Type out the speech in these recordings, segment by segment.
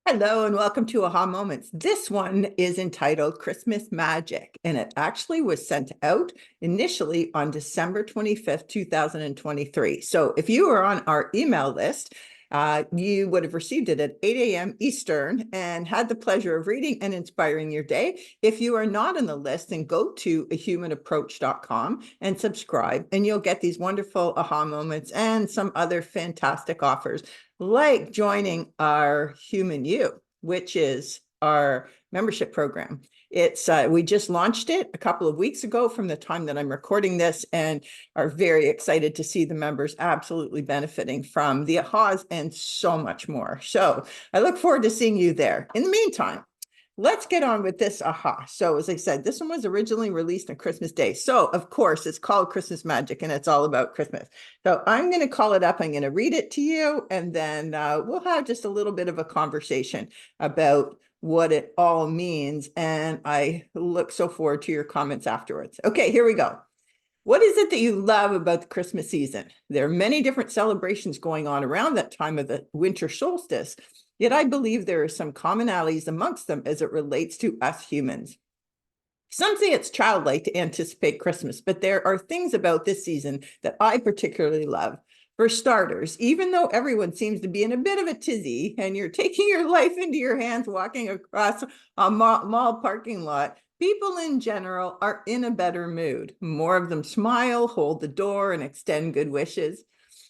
Hello and welcome to Aha Moments. This one is entitled Christmas Magic, and it actually was sent out initially on December 25th, 2023. So if you were on our email list, you would have received it at 8 a.m. Eastern and had the pleasure of reading and inspiring your day. If you are not on the list, then go to ahumanaapproach.com and subscribe, and you'll get these wonderful aha moments and some other fantastic offers, like joining our Human You, which is our membership program. It's we just launched it a couple of weeks ago from the time that I'm recording this, and are very excited to see the members absolutely benefiting from the ahas and so much more. So I look forward to seeing you there. In the meantime, let's get on with this aha. So as I said, this one was originally released on Christmas Day. So of course it's called Christmas Magic and it's all about Christmas. So I'm going to call it up. I'm going to read it to you, and then we'll have just a little bit of a conversation about what it all means. And I look so forward to your comments afterwards. Okay, here we go. What is it that you love about the Christmas season? There are many different celebrations going on around that time of the winter solstice, yet I believe there are some commonalities amongst them as it relates to us humans. Some say it's childlike to anticipate Christmas, but there are things about this season that I particularly love. For starters, even though everyone seems to be in a bit of a tizzy and you're taking your life into your hands walking across a mall parking lot, people in general are in a better mood. More of them smile, hold the door, and extend good wishes.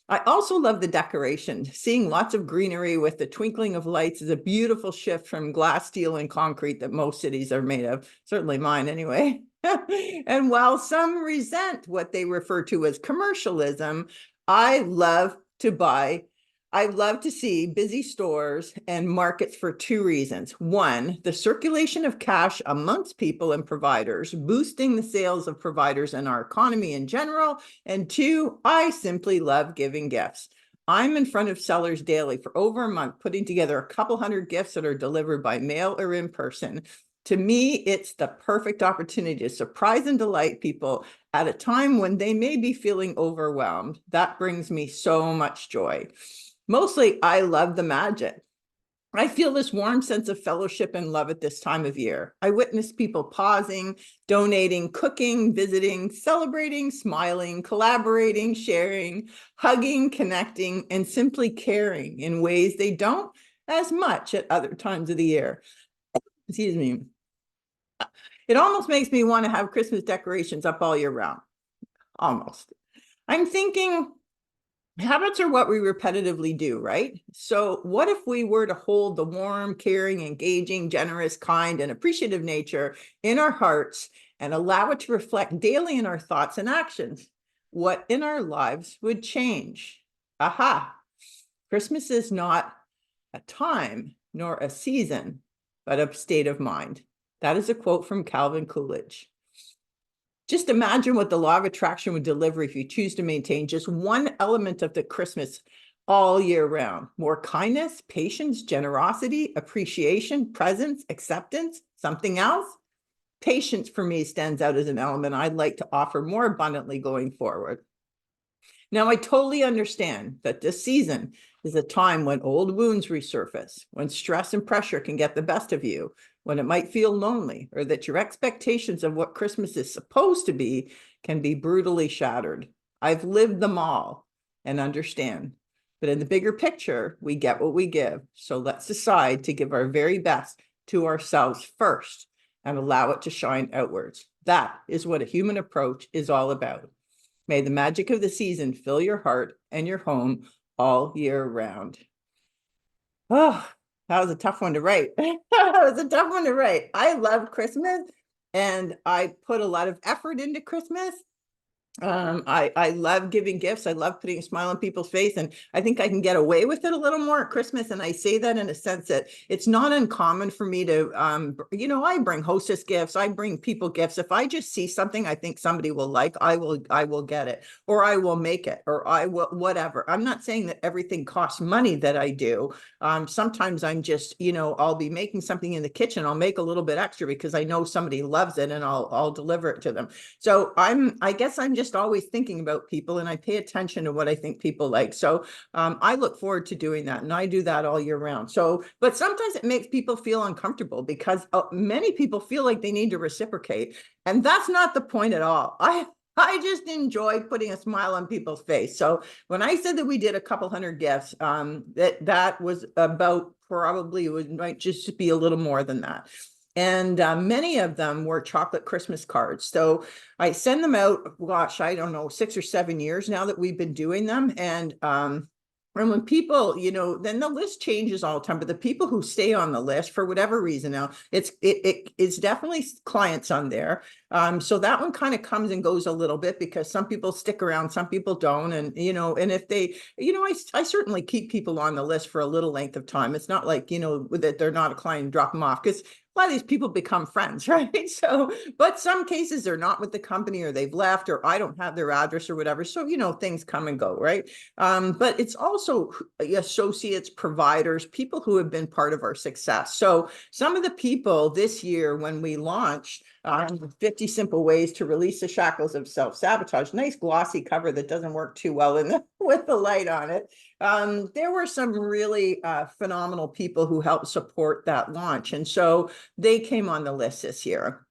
I also love the decoration. Seeing lots of greenery with the twinkling of lights is a beautiful shift from glass, steel, and concrete that most cities are made of, certainly mine anyway. And while some resent what they refer to as commercialism, I love to buy I love to see busy stores and markets for two reasons. One, the circulation of cash amongst people and providers, boosting the sales of providers and our economy in general. And two, I simply love giving gifts. I'm in front of sellers daily for over a month, putting together a couple hundred gifts that are delivered by mail or in person. To me, it's the perfect opportunity to surprise and delight people at a time when they may be feeling overwhelmed. That brings me so much joy. Mostly, I love the magic. I feel this warm sense of fellowship and love at this time of year. I witness people pausing, donating, cooking, visiting, celebrating, smiling, collaborating, sharing, hugging, connecting, and simply caring in ways they don't as much at other times of the year. Excuse me. It almost makes me want to have Christmas decorations up all year round. Almost. I'm thinking habits are what we repetitively do, right? So what if we were to hold the warm, caring, engaging, generous, kind, and appreciative nature in our hearts and allow it to reflect daily in our thoughts and actions? What in our lives would change? Aha! Christmas is not a time nor a season, but a state of mind. That is a quote from Calvin Coolidge. Just imagine what the law of attraction would deliver if you choose to maintain just one element of the Christmas all year round. More kindness, patience, generosity, appreciation, presence, acceptance. Something else? Patience for me stands out as an element I'd like to offer more abundantly going forward. Now, I totally understand that this season is a time when old wounds resurface, when stress and pressure can get the best of you, when it might feel lonely, or that your expectations of what Christmas is supposed to be can be brutally shattered. I've lived them all and understand. But in the bigger picture, we get what we give. So let's decide to give our very best to ourselves first and allow it to shine outwards. That is what a human approach is all about. May the magic of the season fill your heart and your home all year round. Oh, that was a tough one to write. That was a tough one to write. I love Christmas and I put a lot of effort into Christmas. I love giving gifts. I love putting a smile on people's face, and I think I can get away with it a little more at Christmas. And I say that in a sense that it's not uncommon for me to, I bring hostess gifts. I bring people gifts. If I just see something I think somebody will like, I will get it, or I will make it, or I will whatever. I'm not saying that everything costs money that I do. Sometimes I'm just, I'll be making something in the kitchen. I'll make a little bit extra because I know somebody loves it, and I'll deliver it to them. So I guess I'm just just always thinking about people, and I pay attention to what I think people like. So I look forward to doing that, and I do that all year round. So, but sometimes it makes people feel uncomfortable because many people feel like they need to reciprocate, and that's not the point at all. I just enjoy putting a smile on people's face. So when I said that we did a couple hundred gifts, that was about, probably it might just be a little more than that. And many of them were chocolate Christmas cards. So I send them out, gosh, I don't know, 6 or 7 years now that we've been doing them. And when people, then the list changes all the time, but the people who stay on the list for whatever reason now, it's definitely clients on there. So that one kind of comes and goes a little bit because some people stick around, some people don't. And, and if they, I certainly keep people on the list for a little length of time. It's not like, that they're not a client and drop them off, because a lot of these people become friends, right? So, but some cases they're not with the company, or they've left, or I don't have their address or whatever. So, things come and go, right? But it's also associates, providers, people who have been part of our success. So some of the people this year, when we launched 50 Simple Ways to Release the Shackles of Self-Sabotage, nice glossy cover that doesn't work too well with the light on it. There were some really phenomenal people who helped support that launch. And so they came on the list this year.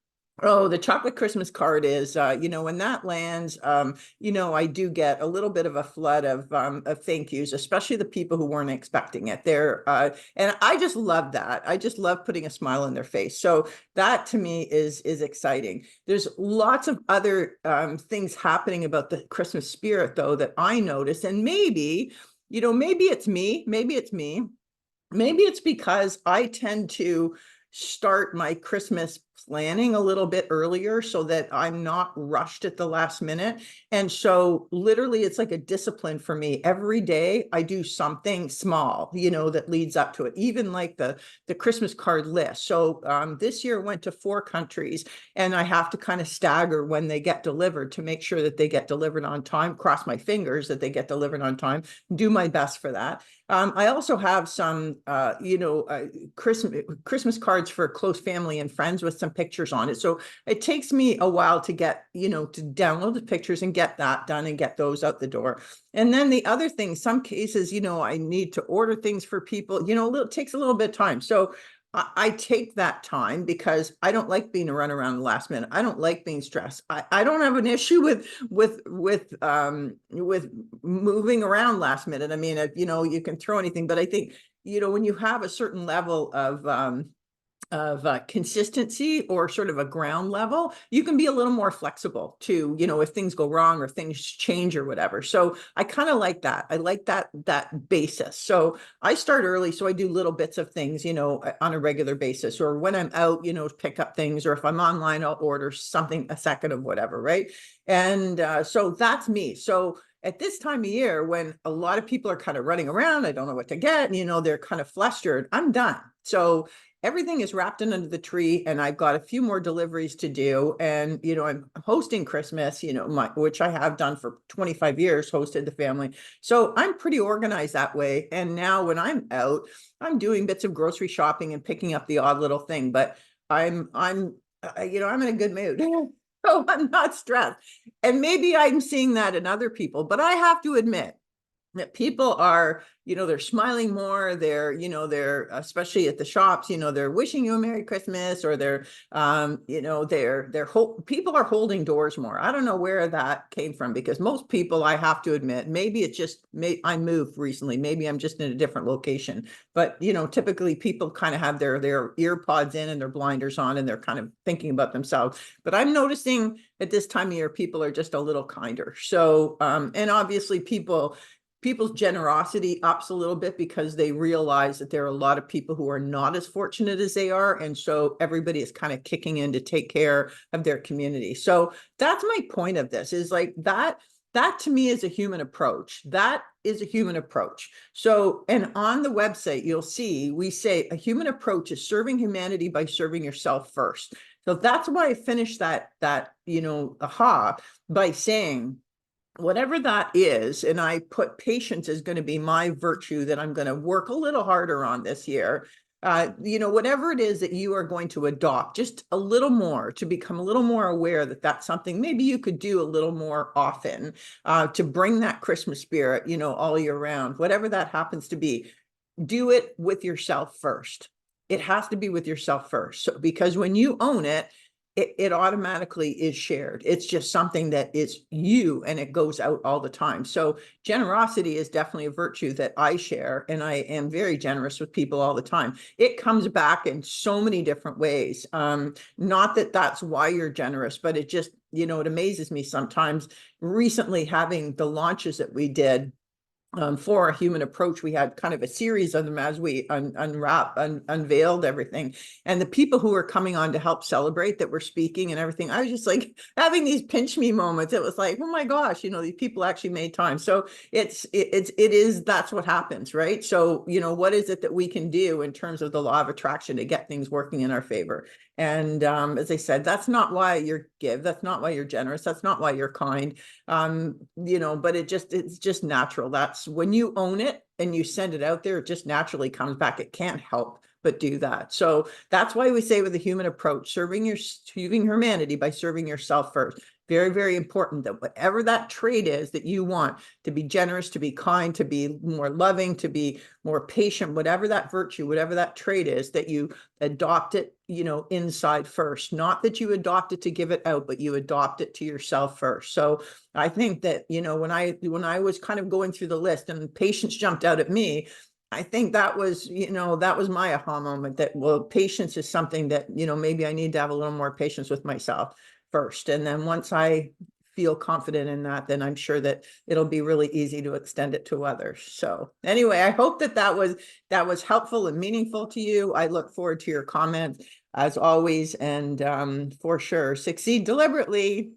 Oh, the chocolate Christmas card is, when that lands, I do get a little bit of a flood of thank yous, especially the people who weren't expecting it. And I just love that. I just love putting a smile on their face. So that to me is exciting. There's lots of other things happening about the Christmas spirit, though, that I notice. And maybe it's me. Maybe it's because I tend to start my Christmas planning a little bit earlier so that I'm not rushed at the last minute. And so literally it's like a discipline for me. Every day I do something small, that leads up to it, even like the Christmas card list. So this year went to 4 countries, and I have to kind of stagger when they get delivered to make sure that they get delivered on time, cross my fingers that they get delivered on time, do my best for that. I also have some, Christmas cards for close family and friends with some pictures on it. So it takes me a while to get, to download the pictures and get that done and get those out the door. And then the other thing, some cases, I need to order things for people, it takes a little bit of time. So I take that time because I don't like being a run around the last minute. I don't like being stressed. I don't have an issue with moving around last minute. I mean, you can throw anything, but I think, when you have a certain level of consistency or sort of a ground level, you can be a little more flexible to, if things go wrong or things change or whatever. So I kind of like that. I like that basis. So I start early. So I do little bits of things, on a regular basis, or when I'm out, pick up things, or if I'm online, I'll order something, a second of whatever. Right. And so that's me. So at this time of year, when a lot of people are kind of running around, I don't know what to get, and, they're kind of flustered, I'm done. So everything is wrapped in under the tree, and I've got a few more deliveries to do. And, I'm hosting Christmas, which I have done for 25 years, hosted the family. So I'm pretty organized that way. And now when I'm out, I'm doing bits of grocery shopping and picking up the odd little thing, but I'm in a good mood. So I'm not stressed. And maybe I'm seeing that in other people, but I have to admit that people are, they're smiling more. They're especially at the shops, they're wishing you a Merry Christmas, or people are holding doors more. I don't know where that came from, because most people, I have to admit, maybe it's just, I moved recently, maybe I'm just in a different location, but typically people kind of have their ear pods in and their blinders on, and they're kind of thinking about themselves. But I'm noticing at this time of year, people are just a little kinder. So, and obviously people's generosity ups a little bit because they realize that there are a lot of people who are not as fortunate as they are. And so everybody is kind of kicking in to take care of their community. So that's my point of this, is like that to me is a human approach. That is a human approach. So, and on the website, you'll see, we say a human approach is serving humanity by serving yourself first. So that's why I finished that, aha, by saying, whatever that is, and I put patience is going to be my virtue that I'm going to work a little harder on this year. whatever it is that you are going to adopt, just a little more to become a little more aware that that's something maybe you could do a little more often, to bring that Christmas spirit, all year round, whatever that happens to be. Do it with yourself first. It has to be with yourself first. So, because when you own it, it automatically is shared. It's just something that is you, and it goes out all the time. So generosity is definitely a virtue that I share, and I am very generous with people all the time. It comes back in so many different ways. Not that that's why you're generous, but it just, it amazes me sometimes. Recently, having the launches that we did, for our human approach, we had kind of a series of them as we unveiled everything. And the people who were coming on to help celebrate that were speaking and everything, I was just like having these pinch me moments. It was like, oh my gosh, these people actually made time. So that's what happens, right? So, what is it that we can do in terms of the law of attraction to get things working in our favor? And as I said, that's not why you're that's not why you're generous, that's not why you're kind. But it's just natural. That's when you own it and you send it out there, it just naturally comes back. It can't help but do that. So that's why we say with the human approach, serving humanity by serving yourself first. Very, very important that whatever that trait is that you want, to be generous, to be kind, to be more loving, to be more patient, whatever that virtue, whatever that trait is, that you adopt it, inside first. Not that you adopt it to give it out, but you adopt it to yourself first. So I think that, when I was kind of going through the list and patience jumped out at me, I think that was my aha moment, that, well, patience is something that, maybe I need to have a little more patience with myself first. And then once I feel confident in that, then I'm sure that it'll be really easy to extend it to others. So anyway, I hope that was helpful and meaningful to you. I look forward to your comments as always. And for sure, succeed deliberately.